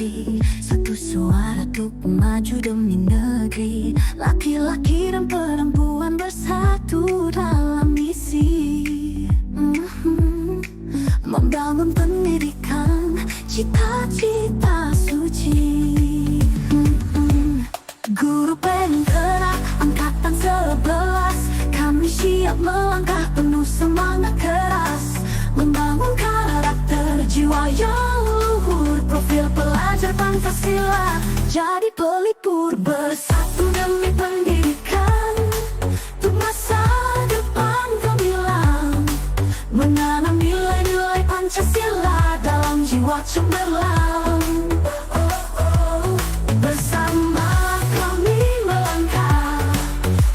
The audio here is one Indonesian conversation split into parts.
negeri, satu suara untuk maju demi negeri. Laki-laki dan perempuan bersatu dalam misi membangun pendidikan, cita-cita suci. Guru penggerak angkatan 11, kami siap melangkah penuh semangat keras, membangun karakter jiwa yang luhur, profil pelajar Pancasila jadi pelipur. Bersatu demi pendidikan, untuk masa depan gemilang, menanam nilai-nilai Pancasila dalam jiwa cemerlang. Bersama kami melangkah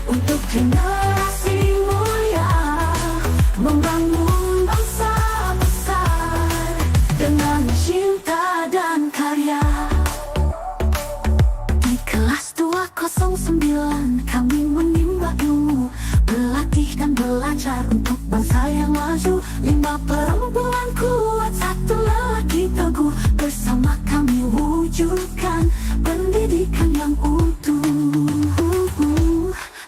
untuk generasi mulia, membangun bangsa besar dengan cinta dan karya. Di kelas 209 kami menimba ilmu, berlatih dan belajar untuk bangsa yang maju. 5 perempuan kuat, 1 lelaki teguh, bersama kami wujudkan pendidikan yang utuh.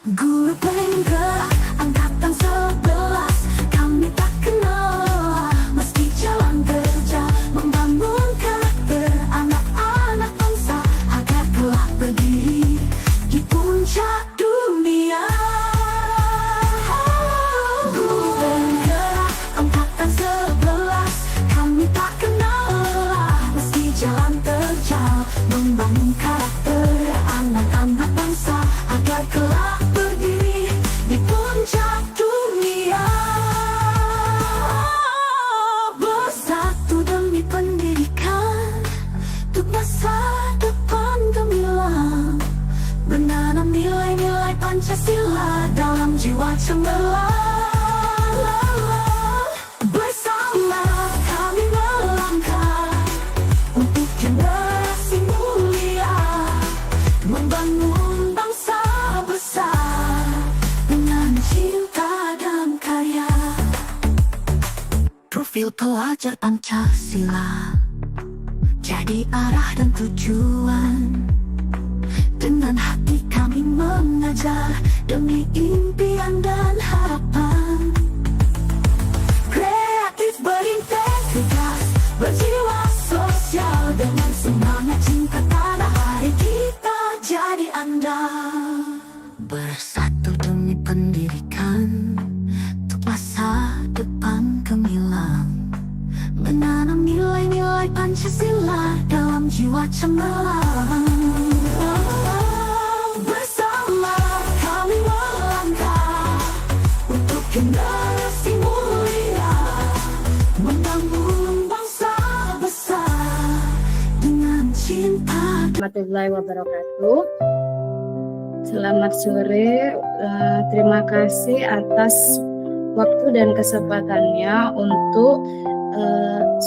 Guru penggerak angkatan 11, kami tak kenal lelah meski jalan terjal, membangun karakter anak-anak bangsa agar kelak berdiri di puncak dunia. Guru penggerak angkatan 11, kami tak kenal lelah meski jalan terjal, membangun karakter anak-anak bangsa agar kelak berdiri di puncak dunia. Bersatu demi pendidikan, untuk masa depan gemilang, menanam nilai-nilai Pancasila dalam jiwa cemerlang. Bersama kami melangkah untuk generasi mulia, membangun bangsa besar dengan cinta dan karya. Profil pelajar Pancasila jadi arah dan tujuan, dengan hati kami mengajar demi impian dan harapan. Kreatif, berintegritas, berjiwa sosial, dengan semangat cinta tanah air kita jadi andal. Bersatu demi pendidikan, untuk masa depan gemilang, menanam nilai-nilai Pancasila dalam jiwa cemerlang. Bersama kami melangkah untuk generasi mulia, membangun bangsa besar dengan cinta. Warahmatullahi wabarakatuh. Selamat sore. Terima kasih atas waktu dan kesempatannya untuk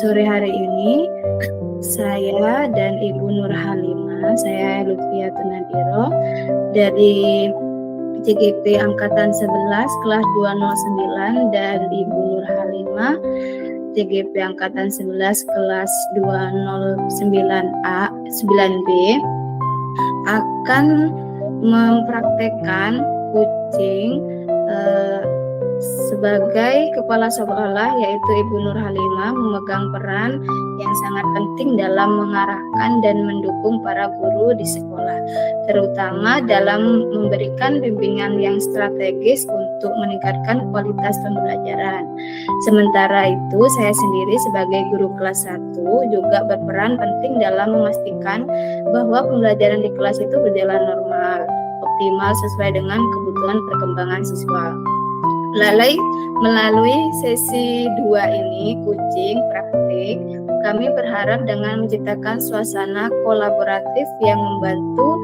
sore hari ini. Saya dan Ibu Nur Halimah, saya Lutfia Tunadiro dari CGP Angkatan 11 kelas 209, dan Ibu Nur Halimah CGP Angkatan 11 kelas 209A 9B akan mempraktekkan coaching sebagai kepala sekolah, yaitu Ibu Nur Halimah memegang peran yang sangat penting dalam mengarahkan dan mendukung para guru di sekolah, terutama dalam memberikan bimbingan yang strategis untuk meningkatkan kualitas pembelajaran. Sementara itu, saya sendiri sebagai guru kelas 1 juga berperan penting dalam memastikan bahwa pembelajaran di kelas itu berjalan normal, optimal sesuai dengan kebutuhan perkembangan siswa. Melalui sesi 2 ini, coaching praktik, kami berharap dengan menciptakan suasana kolaboratif yang membantu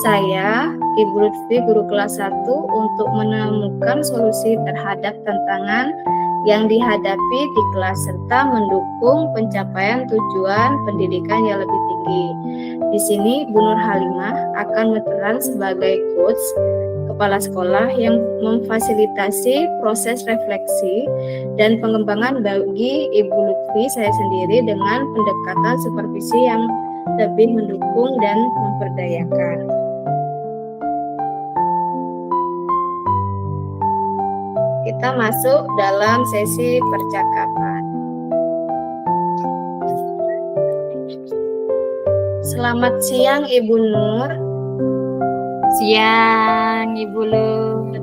saya, Ibu Lutfi, guru kelas 1, untuk menemukan solusi terhadap tantangan yang dihadapi di kelas serta mendukung pencapaian tujuan pendidikan yang lebih tinggi. Di sini, Bu Nur Halimah akan berperan sebagai coach kepala sekolah yang memfasilitasi proses refleksi dan pengembangan bagi Ibu Lutfi saya sendiri dengan pendekatan supervisi yang lebih mendukung dan memperdayakan. Kita masuk dalam sesi percakapan. Selamat siang Ibu Nur. Siang, Ibu Lut.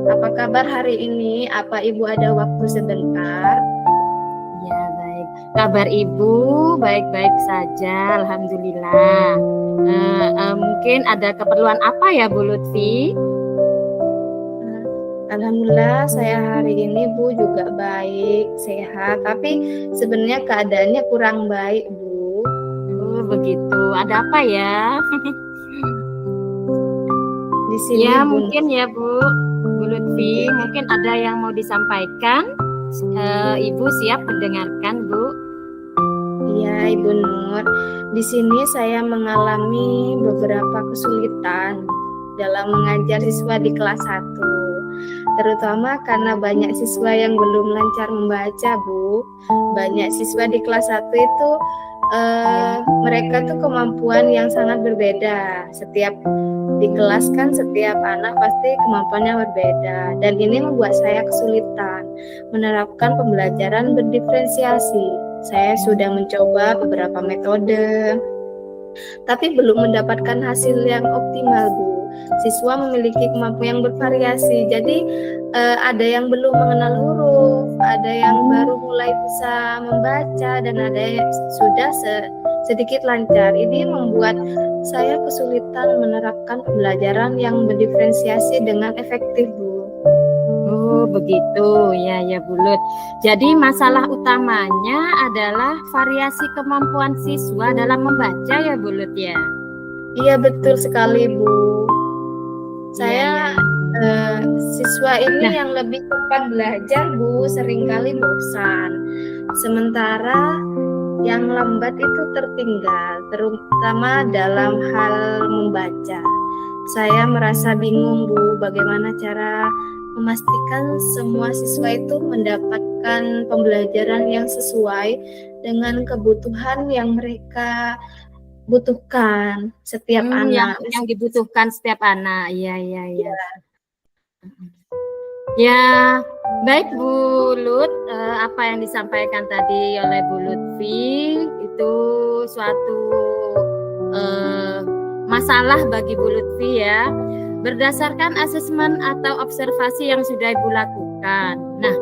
Apa kabar hari ini? Apa Ibu ada waktu sebentar? Ya, baik. Kabar Ibu baik-baik saja, Alhamdulillah. Mungkin ada keperluan apa ya, Bu Lutfi? Alhamdulillah saya hari ini Bu juga baik, sehat. Tapi sebenarnya keadaannya kurang baik Bu. Oh, begitu. Ada apa ya? Di sini Ya, Bu. mungkin ya Bu Lutfi, mungkin ada yang mau disampaikan. Ibu siap mendengarkan, Bu. Iya Ibu Nur. Di sini saya mengalami beberapa kesulitan dalam mengajar siswa di kelas 1. Terutama karena banyak siswa yang belum lancar membaca, Bu. Banyak siswa di kelas 1 itu mereka tuh kemampuan yang sangat berbeda. Setiap di kelas kan setiap anak pasti kemampuannya berbeda, dan ini membuat saya kesulitan menerapkan pembelajaran berdiferensiasi. Saya sudah mencoba beberapa metode, tapi belum mendapatkan hasil yang optimal, Bu. Siswa memiliki kemampuan yang bervariasi, jadi ada yang belum mengenal huruf, ada yang baru mulai bisa membaca, dan ada yang sudah sedikit lancar. Ini membuat saya kesulitan menerapkan pembelajaran yang berdiferensiasi dengan efektif, Bu. Oh, begitu. Ya, Bu Lut. Jadi masalah utamanya adalah variasi kemampuan siswa dalam membaca ya, Bu Lut ya? Iya, betul sekali, Bu. Saya siswa ini yang lebih cepat belajar, Bu, seringkali bosan. Sementara yang lambat itu tertinggal, terutama dalam hal membaca. Saya merasa bingung, Bu, bagaimana cara memastikan semua siswa itu mendapatkan pembelajaran yang sesuai dengan kebutuhan yang mereka butuhkan setiap anak. Yang dibutuhkan setiap anak. Iya. Ya, baik Bu Lut, apa yang disampaikan tadi oleh Bu Lutfi itu suatu masalah bagi Bu Lutfi ya. Berdasarkan asesmen atau observasi yang sudah Ibu lakukan. Nah,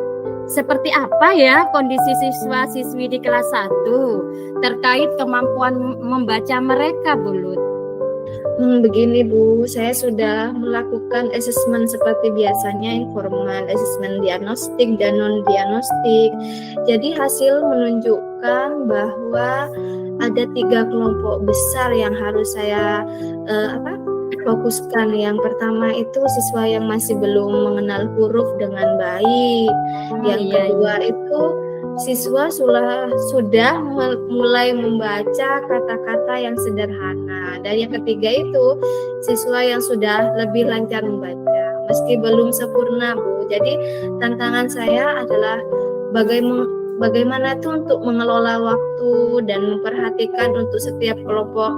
seperti apa ya kondisi siswa-siswi di kelas 1 terkait kemampuan membaca mereka, Bu Lut? Begini Bu, saya sudah melakukan asesmen seperti biasanya, informal, asesmen diagnostik dan non-diagnostik. Jadi hasil menunjukkan bahwa ada 3 kelompok besar yang harus saya fokuskan. Yang pertama itu siswa yang masih belum mengenal huruf dengan baik. Yang kedua itu siswa sudah mulai membaca kata-kata yang sederhana. Dan yang ketiga itu siswa yang sudah lebih lancar membaca, meski belum sempurna, Bu. Jadi tantangan saya adalah bagaimana tuh untuk mengelola waktu dan memperhatikan untuk setiap kelompok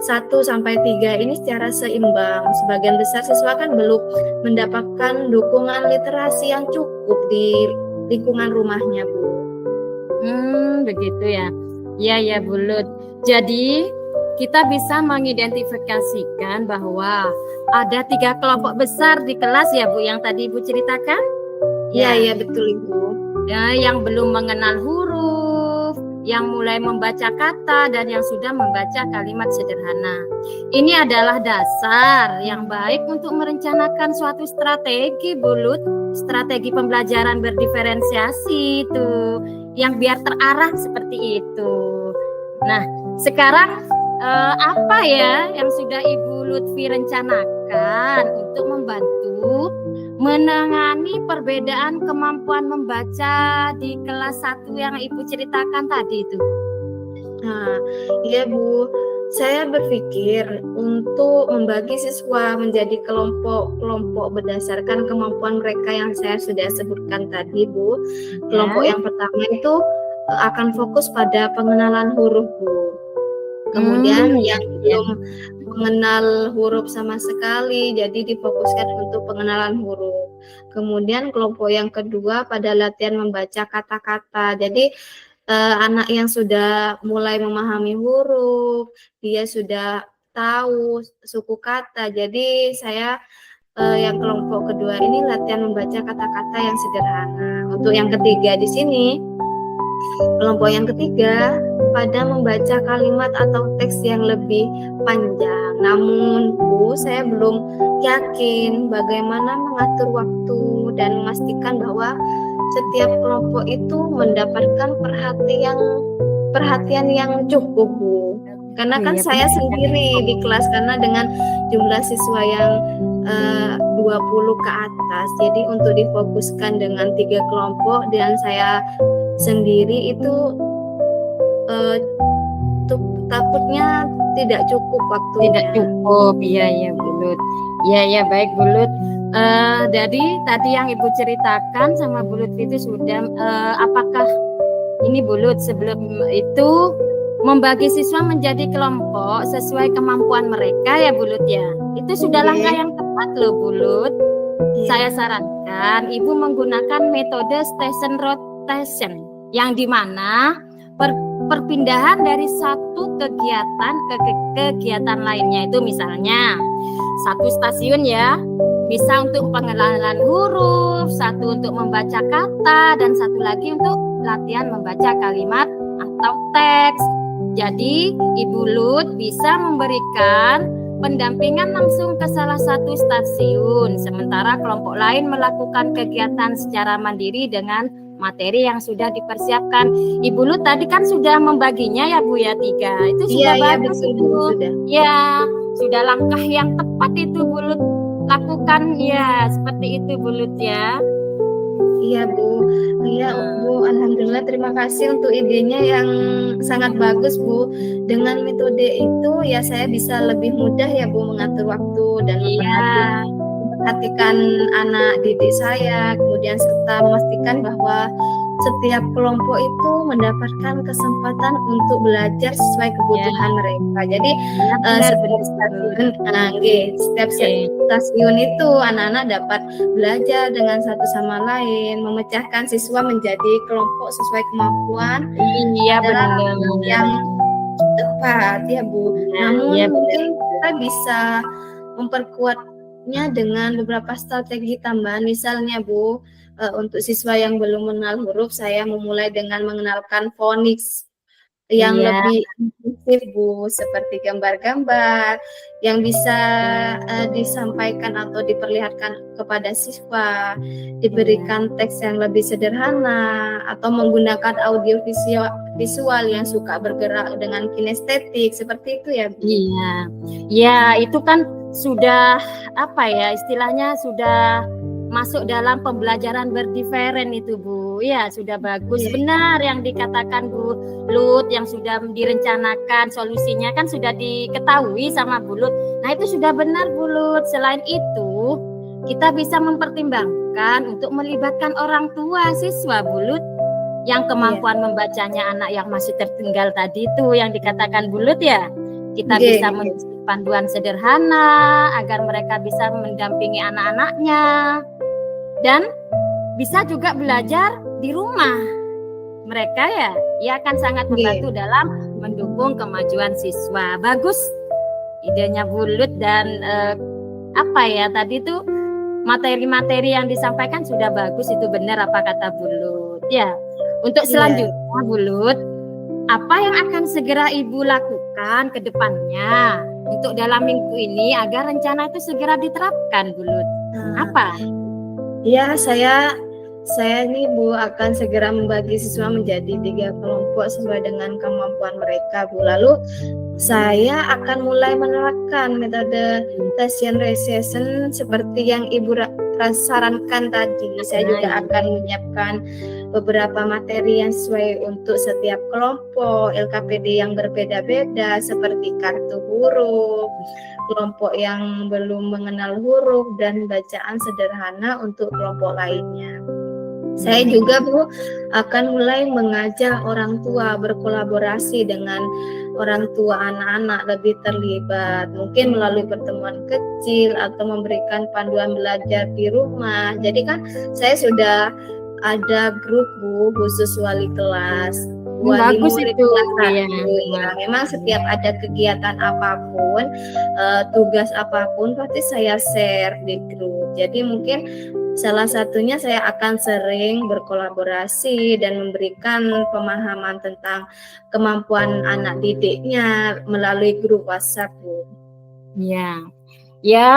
1-3 ini secara seimbang. Sebagian besar siswa kan belum mendapatkan dukungan literasi yang cukup di lingkungan rumahnya, Bu. Begitu ya. Ya, Bu Lut. Jadi kita bisa mengidentifikasikan bahwa ada 3 kelompok besar di kelas ya, Bu, yang tadi Ibu ceritakan? Iya, betul, Ibu. Ya, yang belum mengenal huruf, yang mulai membaca kata, dan yang sudah membaca kalimat sederhana. Ini adalah dasar yang baik untuk merencanakan suatu strategi, Bu Lut. Strategi pembelajaran berdiferensiasi itu yang biar terarah seperti itu. Nah, sekarang apa ya yang sudah Ibu Lutfi rencanakan untuk membantu menangani perbedaan kemampuan membaca di kelas 1 yang Ibu ceritakan tadi itu? Nah, iya Bu, saya berpikir untuk membagi siswa menjadi kelompok-kelompok berdasarkan kemampuan mereka yang saya sudah sebutkan tadi, Bu. Kelompok yang pertama itu akan fokus pada pengenalan huruf, Bu. Kemudian Iya, yang iya. belum mengenal huruf sama sekali, jadi difokuskan untuk pengenalan huruf. Kemudian kelompok yang kedua pada latihan membaca kata-kata. Jadi anak yang sudah mulai memahami huruf, dia sudah tahu suku kata. Jadi saya yang kelompok kedua ini latihan membaca kata-kata yang sederhana. Untuk yang ketiga di sini, kelompok yang ketiga pada membaca kalimat atau teks yang lebih panjang. Namun, Bu, saya belum yakin bagaimana mengatur waktu dan memastikan bahwa setiap kelompok itu mendapatkan perhatian yang cukup, Bu. Karena kan Iya, saya sendiri di kelas, karena dengan jumlah siswa yang 20 ke atas, jadi untuk difokuskan dengan 3 kelompok dan saya sendiri itu takutnya tidak cukup waktunya. tidak cukup. Iya, iya, Bulut. Iya, iya, baik, Bulut. Jadi tadi yang Ibu ceritakan sama Bulut itu sudah apakah ini Bulut sebelum itu membagi siswa menjadi kelompok sesuai kemampuan mereka ya Bulut ya. Itu sudah Oke. langkah yang tepat loh Bulut. Iya. Saya sarankan Ibu menggunakan metode station rotation yang dimana perpindahan dari satu kegiatan ke kegiatan lainnya itu misalnya satu stasiun ya bisa untuk pengenalan huruf, satu untuk membaca kata, dan satu lagi untuk latihan membaca kalimat atau teks. Jadi Ibu Lut bisa memberikan pendampingan langsung ke salah satu stasiun, sementara kelompok lain melakukan kegiatan secara mandiri dengan materi yang sudah dipersiapkan. Ibu Lut tadi kan sudah membaginya ya Bu ya 3. Itu sudah bagus betul, itu. sudah. Ya, sudah langkah yang tepat itu Bu Lut lakukan ya, seperti itu Bu Lut ya. Iya Bu, iya Bu, alhamdulillah terima kasih untuk idenya yang sangat bagus Bu. Dengan metode itu ya saya bisa lebih mudah ya Bu mengatur waktu dan memperhatikan anak didik saya, kemudian serta memastikan bahwa setiap kelompok itu mendapatkan kesempatan untuk belajar sesuai kebutuhan mereka. Jadi setiap stasiun itu anak-anak dapat belajar dengan satu sama lain, memecahkan siswa menjadi kelompok sesuai kemampuan. Iya benar. Yang tepat ya Bu. Namun mungkin kita bisa memperkuatnya dengan beberapa strategi tambahan. Misalnya Bu, untuk siswa yang belum mengenal huruf, saya memulai dengan mengenalkan phonics yang lebih intensif Bu, seperti gambar-gambar yang bisa disampaikan atau diperlihatkan kepada siswa, diberikan teks yang lebih sederhana, atau menggunakan audio visual yang suka bergerak dengan kinestetik, seperti itu ya Bu. Iya, ya itu kan sudah apa ya istilahnya sudah masuk dalam pembelajaran berdiferen itu Bu. Ya sudah bagus, benar yang dikatakan Bu Lut, yang sudah direncanakan solusinya kan sudah diketahui sama Bu Lut. Nah itu sudah benar Bu Lut. Selain itu kita bisa mempertimbangkan untuk melibatkan orang tua siswa Bu Lut yang kemampuan membacanya anak yang masih tertinggal tadi itu yang dikatakan Bu Lut ya. Kita bisa memberi panduan sederhana agar mereka bisa mendampingi anak-anaknya. Dan bisa juga belajar di rumah. Mereka ya akan sangat membantu dalam mendukung kemajuan siswa. Bagus idenya Bu Lut dan apa ya tadi tuh materi-materi yang disampaikan sudah bagus, itu benar apa kata Bu Lut. Ya, untuk selanjutnya Bu Lut, apa yang akan segera Ibu lakukan ke depannya untuk dalam minggu ini agar rencana itu segera diterapkan Bu Lut? Apa? Ya, saya ini Bu akan segera membagi siswa menjadi 3 kelompok sesuai dengan kemampuan mereka Bu. Lalu saya akan mulai menerapkan metode station rotation seperti yang Ibu sarankan tadi. Saya juga akan menyiapkan beberapa materi yang sesuai untuk setiap kelompok, LKPD yang berbeda-beda seperti kartu huruf, kelompok yang belum mengenal huruf, dan bacaan sederhana untuk kelompok lainnya. Saya juga Bu akan mulai mengajak orang tua berkolaborasi dengan orang tua anak-anak lebih terlibat, mungkin melalui pertemuan kecil atau memberikan panduan belajar di rumah. Jadi kan saya sudah ada grup Bu khusus wali kelas, wali Bagus murid itu, kelas ya. 1. Ya, memang setiap ada kegiatan apapun, tugas apapun pasti saya share di grup. Jadi mungkin salah satunya saya akan sering berkolaborasi dan memberikan pemahaman tentang kemampuan anak didiknya melalui grup WhatsApp, Bu. Ya, ya,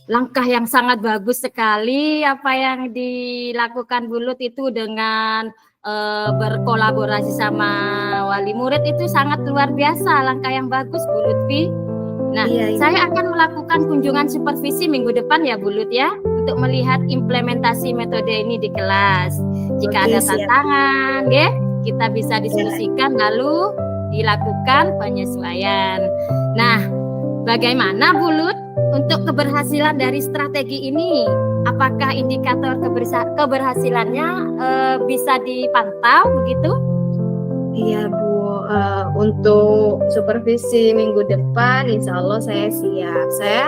langkah yang sangat bagus sekali apa yang dilakukan Bu Lut itu dengan berkolaborasi sama wali murid itu sangat luar biasa, langkah yang bagus Bu Lutfi. Nah, Iya. saya akan melakukan kunjungan supervisi minggu depan ya Bu Lut ya, untuk melihat implementasi metode ini di kelas. Jika Oke, ada siap. tantangan, ya, kita bisa diskusikan lalu dilakukan penyesuaian. Nah, bagaimana Bu Lut untuk keberhasilan dari strategi ini? Apakah indikator keberhasilannya bisa dipantau begitu? Iya Bu, untuk supervisi minggu depan insya Allah saya siap. Saya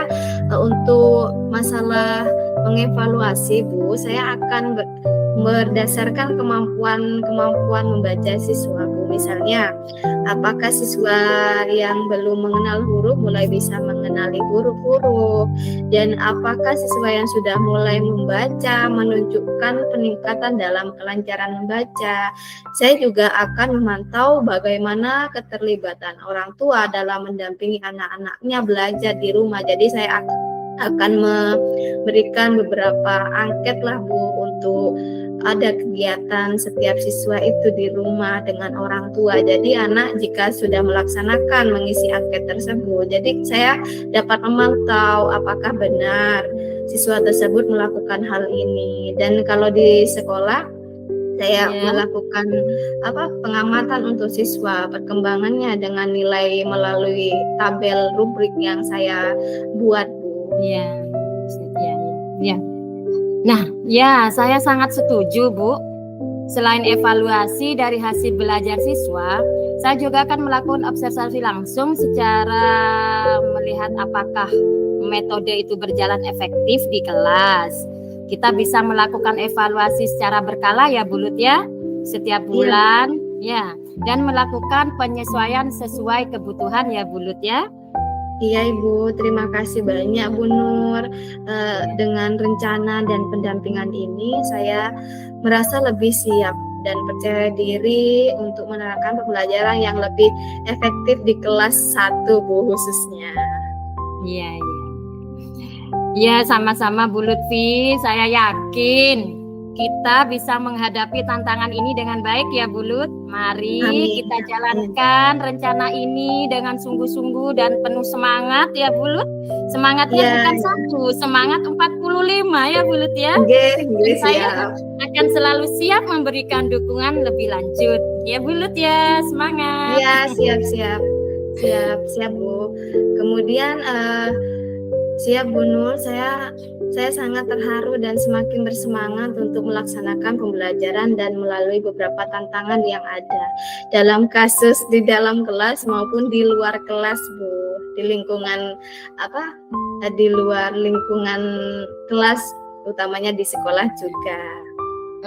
untuk masalah mengevaluasi Bu, saya akan berdasarkan kemampuan membaca siswa Bu. Misalnya, apakah siswa yang belum mengenal huruf mulai bisa mengenali huruf-huruf, dan apakah siswa yang sudah mulai membaca menunjukkan peningkatan dalam kelancaran membaca. Saya juga akan memantau bagaimana keterlibatan orang tua dalam mendampingi anak-anaknya belajar di rumah. Jadi saya akan memberikan beberapa angket lah Bu untuk ada kegiatan setiap siswa itu di rumah dengan orang tua. Jadi anak jika sudah melaksanakan mengisi angket tersebut, jadi saya dapat memantau apakah benar siswa tersebut melakukan hal ini. Dan kalau di sekolah saya melakukan pengamatan untuk siswa perkembangannya dengan nilai melalui tabel rubrik yang saya buat Bu. Ya. Nah, ya saya sangat setuju Bu. Selain evaluasi dari hasil belajar siswa, saya juga akan melakukan observasi langsung secara melihat apakah metode itu berjalan efektif di kelas. Kita bisa melakukan evaluasi secara berkala ya Bu Lut ya, setiap bulan ya, dan melakukan penyesuaian sesuai kebutuhan ya Bu Lut ya. Iya Ibu, terima kasih banyak Bu Nur. Dengan rencana dan pendampingan ini saya merasa lebih siap dan percaya diri untuk menerapkan pembelajaran yang lebih efektif di kelas 1 Bu khususnya. Iya. Ya, sama-sama Bu Lutfi, saya yakin kita bisa menghadapi tantangan ini dengan baik ya Bu Lut. Mari kita jalankan rencana ini dengan sungguh-sungguh dan penuh semangat ya Bu Lut. Semangatnya bukan 1, semangat 45 ya Bu Lut ya. Saya akan selalu siap memberikan dukungan lebih lanjut. Ya Bu Lut ya, semangat. Iya, siap Bu. Kemudian siap Bu Nur, saya sangat terharu dan semakin bersemangat untuk melaksanakan pembelajaran dan melalui beberapa tantangan yang ada dalam kasus di dalam kelas maupun di luar kelas Bu, di lingkungan di luar lingkungan kelas, utamanya di sekolah juga.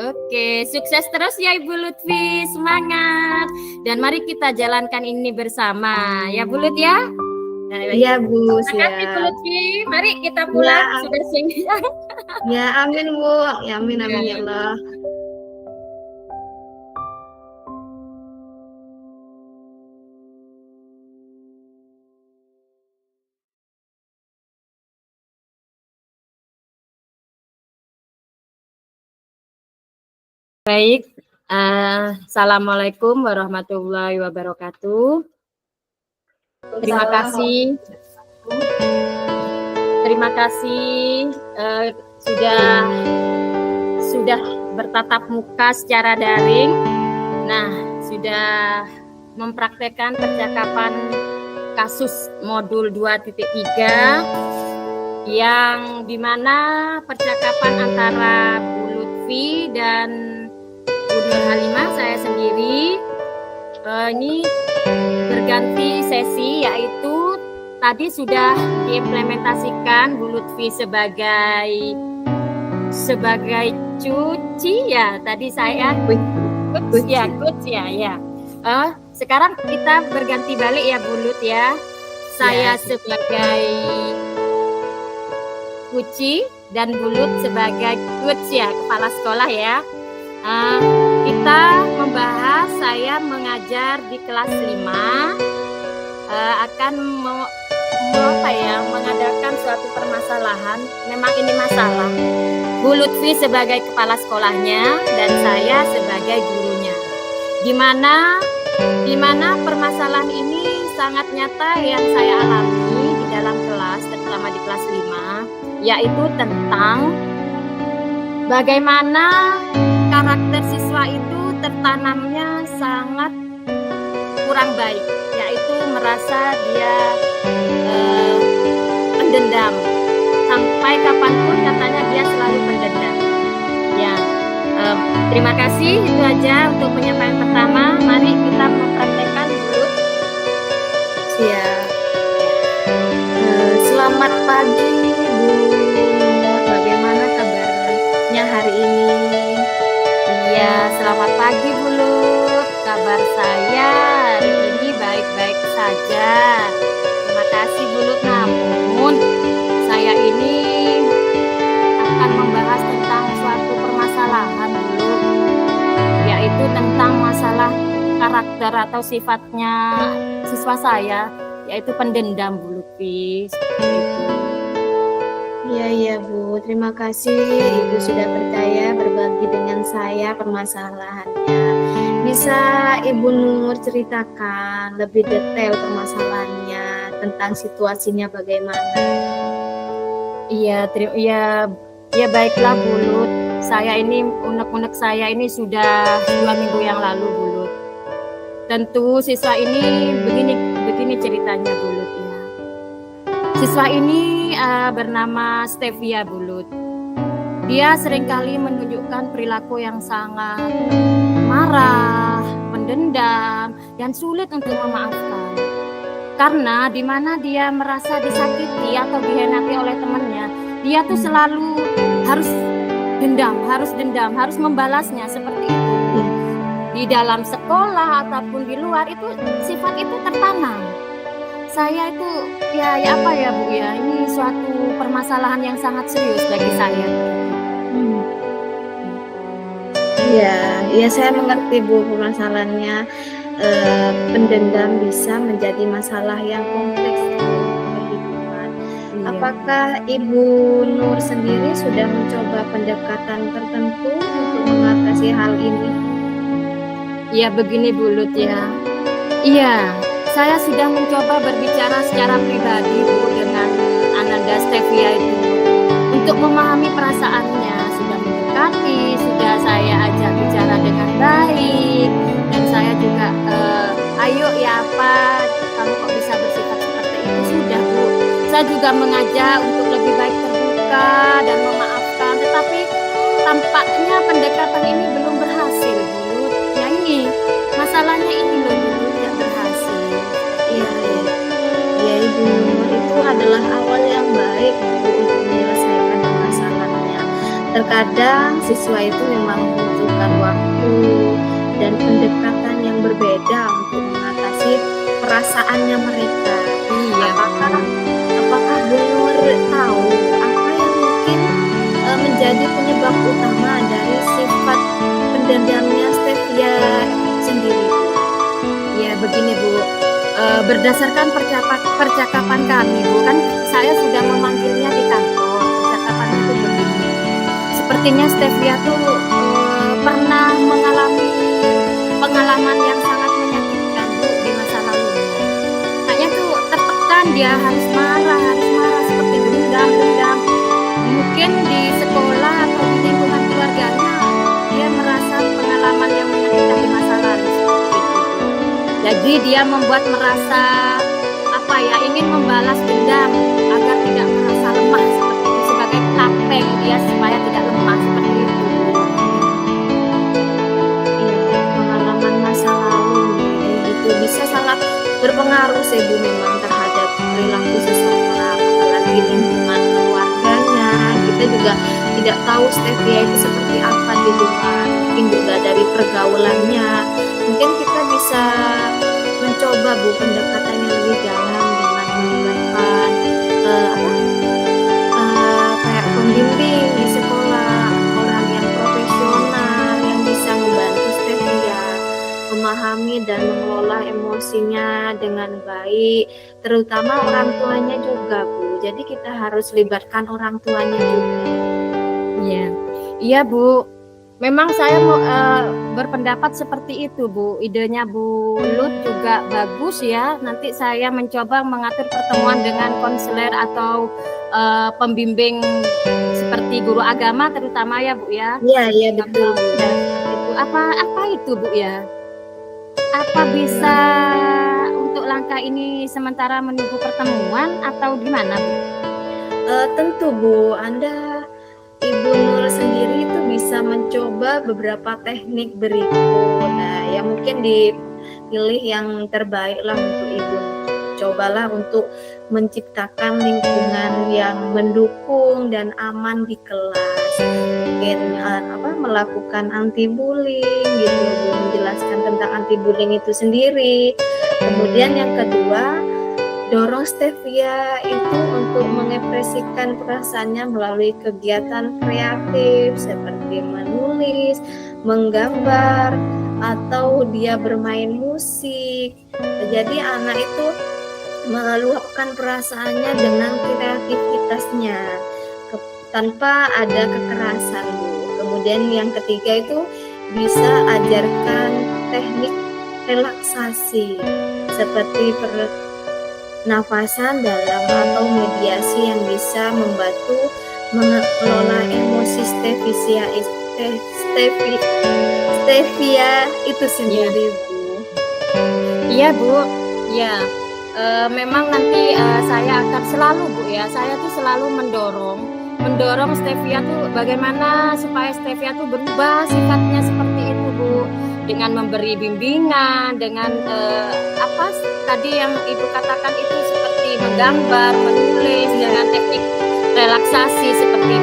Oke, sukses terus ya Ibu Lutfi, semangat, dan mari kita jalankan ini bersama ya Bu Lut ya. Iya Bu, siap. Terima kasih Bu Lutfi. Mari kita pulang sudah siang. Ya amin Bu, ya amin ya Allah. Baik, Assalamualaikum warahmatullahi wabarakatuh. Terima kasih sudah bertatap muka secara daring. Nah, sudah mempraktekkan percakapan kasus modul 2.3 yang dimana percakapan antara Bu Lutfi Lutfi dan Bu Nur Halimah, saya sendiri. Ini berganti sesi, yaitu tadi sudah diimplementasikan Bu Lutfi sebagai cuci ya. Tadi saya coach ya. Sekarang kita berganti balik ya Bu Lut ya. Saya sebagai Kuci dan Bu Lut sebagai coach ya, kepala sekolah ya. Kita membahas, saya mengajar di kelas 5, akan mengadakan suatu permasalahan. Memang ini masalah. Bu Lutfi sebagai kepala sekolahnya dan saya sebagai gurunya. Di mana permasalahan ini sangat nyata yang saya alami di dalam kelas, terutama di kelas 5, yaitu tentang bagaimana karakter siswa itu tertanamnya sangat kurang baik, yaitu merasa dia pendendam. Sampai kapanpun katanya dia selalu pendendam. Ya, terima kasih, itu aja untuk penyampaian pertama. Mari kita mempraktekkan dulu. Siap. Selamat pagi Bu. Bagaimana kabarnya hari ini? Iya, selamat pagi Bu Lut. Kabar saya hari ini baik-baik saja. Terima kasih Bu Lut. Namun saya ini akan membahas tentang suatu permasalahan dulu, yaitu tentang masalah karakter atau sifatnya siswa saya, yaitu pendendam Bu Lutfi. Iya Bu, terima kasih Ibu sudah percaya berbagi dengan saya permasalahannya. Bisa Ibu Nur ceritakan lebih detail permasalahannya, tentang situasinya bagaimana? Iya, baiklah Bu Lut. Saya ini, unek-unek saya ini sudah 2 minggu yang lalu Bu Lut. Tentu siswa ini begini ceritanya Bu Lut ya. Siswa ini bernama Stevia Bu Lut. Dia seringkali menunjukkan perilaku yang sangat marah, pendendam, dan sulit untuk memaafkan. Karena di mana dia merasa disakiti atau dihianati oleh temannya, dia tuh selalu harus dendam, harus membalasnya seperti itu. Di dalam sekolah ataupun di luar itu sifat itu tertanam. Saya itu ya apa ya Bu ya, ini suatu permasalahan yang sangat serius bagi saya. Ya saya mengerti Bu permasalahannya. Pendendam bisa menjadi masalah yang kompleks dalam kehidupan. Apakah Ibu Nur sendiri sudah mencoba pendekatan tertentu untuk mengatasi hal ini? Ya begini Bu Lut ya. Iya, saya sudah mencoba berbicara secara pribadi Bu dengan Ananda Stevia itu untuk memahami perasaannya. Sudah mendekati, sudah saya ajak bicara dengan baik, dan saya juga ayo ya apa, kamu kok bisa bersifat seperti itu, sudah Bu. Saya juga mengajak untuk lebih baik terbuka dan memaafkan, tetapi tampaknya pendekatan ini belum berhasil Bu. Ya ini masalahnya ini loh Bu, tidak berhasil. Iya Ibu Nur, itu adalah awal yang baik Bu untuk menyelesaikan masalahnya. Terkadang siswa itu memang membutuhkan waktu dan pendekatan yang berbeda untuk mengatasi perasaannya mereka. Iya. Apakah Bu Nur tahu apa yang mungkin menjadi penyebab utama dari sifat pendendamnya Stevia sendiri? Ya begini Bu, berdasarkan percakapan kami Bu, kan saya sudah memanggilnya di kantor. Percakapannya itu begini, sepertinya Stevia tuh pernah mengalami pengalaman yang sangat menyakitkan Bu di masa lalunya. Kayaknya tuh tertekan, dia harus marah seperti dendam. Mungkin di sekolah atau di lingkungan keluarganya dia merasa pengalaman yang menyakitkan di masa lalu seperti itu. Jadi dia membuat merasa ingin membalas dendam agar tidak merasa lemah seperti itu, sebagai tameng dia supaya tidak lemah seperti itu. sih Bu memang terhadap perilaku seseorang, apalagi lingkungan keluarganya. Kita juga tidak tahu Stevia itu seperti apa di luar, mungkin juga dari pergaulannya. Mungkin kita bisa mencoba Bu pendekatannya lebih dalam dengan melibatkan kayak pembimbing di sekolah, orang yang profesional yang bisa membantu Stevia memahami dan mengelola emosinya dengan baik, terutama orang tuanya juga Bu. Jadi kita harus libatkan orang tuanya juga. Iya, iya Bu. Memang saya mau berpendapat seperti itu Bu. Idenya Bu Lut juga bagus ya. Nanti saya mencoba mengatur pertemuan dengan konselor atau pembimbing seperti guru agama terutama ya Bu ya. Iya betul Bu. Ya, itu apa itu Bu ya? Apa bisa untuk langkah ini sementara menunggu pertemuan atau gimana Bu? Tentu Bu, Anda Ibu Nur sendiri itu bisa mencoba beberapa teknik berikut. Nah, ya mungkin dipilih yang terbaik lah untuk Ibu. Cobalah untuk menciptakan lingkungan yang mendukung dan aman di kelas. Mungkin melakukan anti bullying gitu, Bu, menjelaskan tentang anti bullying itu sendiri. Kemudian yang kedua, dorong Stevia itu untuk mengekspresikan perasaannya melalui kegiatan kreatif seperti menulis, menggambar, atau dia bermain musik. Jadi anak itu meluapkan perasaannya dengan kreativitasnya tanpa ada kekerasan. Kemudian yang ketiga itu bisa ajarkan teknik relaksasi seperti nafasan dalam atau mediasi yang bisa membantu mengelola emosi Stevia itu sendiri Bu. Iya Bu, ya memang nanti saya akan selalu Bu ya, saya tuh selalu mendorong Stevia tuh bagaimana supaya Stevia tuh berubah sifatnya seperti itu Bu, dengan memberi bimbingan, dengan apa tadi yang Ibu katakan itu seperti menggambar, menulis, dengan teknik relaksasi seperti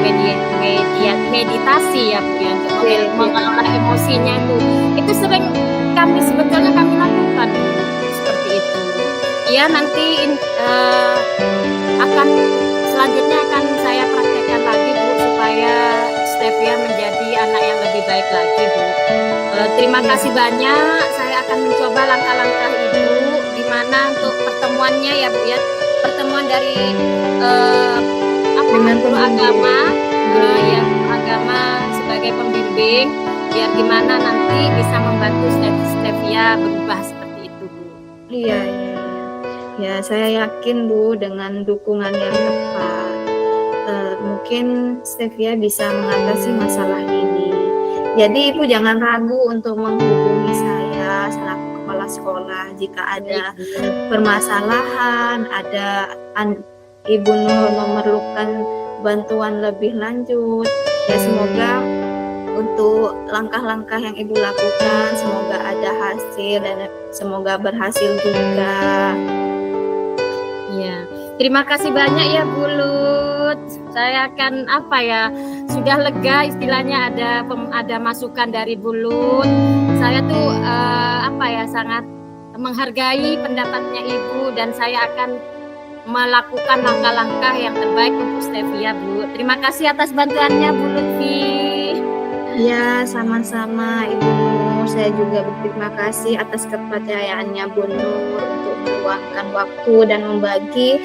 meditasi ya Bu ya, untuk mengelola emosinya itu sering sebetulnya kami lakukan seperti itu. Ya nanti selanjutnya akan saya praktekkan lagi Bu supaya Stevia menjadi anak yang lebih baik lagi Bu. Terima kasih banyak. Saya akan mencoba langkah-langkah Ibu di mana untuk pertemuannya ya Bu ya. Pertemuan dari guru agama yang agama sebagai pembimbing biar gimana nanti bisa membantu Stevia berubah seperti itu Bu. Iya. Ya, saya yakin Bu dengan dukungan yang tepat mungkin Stevia bisa mengatasi masalah ini. Jadi Ibu jangan ragu untuk menghubungi saya selaku kepala sekolah jika ada permasalahan, Ibu Nur memerlukan bantuan lebih lanjut. Ya semoga untuk langkah-langkah yang Ibu lakukan semoga ada hasil dan semoga berhasil juga. Ya, terima kasih banyak ya Bu Lut. Saya akan sudah lega istilahnya ada masukan dari Bu Lut. Saya tuh sangat menghargai pendapatnya Ibu dan saya akan melakukan langkah-langkah yang terbaik untuk Stevia Bu. Terima kasih atas bantuannya Bu Lutfi. Ya, sama-sama Ibu Nur. Saya juga berterima kasih atas kepercayaannya Bu Nur untuk meluangkan waktu dan membagi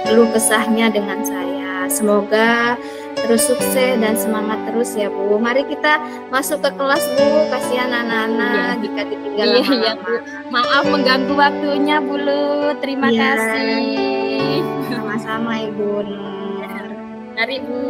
keluh kesahnya dengan saya. Semoga terus sukses dan semangat terus ya Bu. Mari kita masuk ke kelas Bu. Kasihan anak-anak jika ditinggal lama-lama. Maaf mengganggu waktunya Bu Lut. Terima kasih. Sama-sama Ibu Nur. Mari Bu.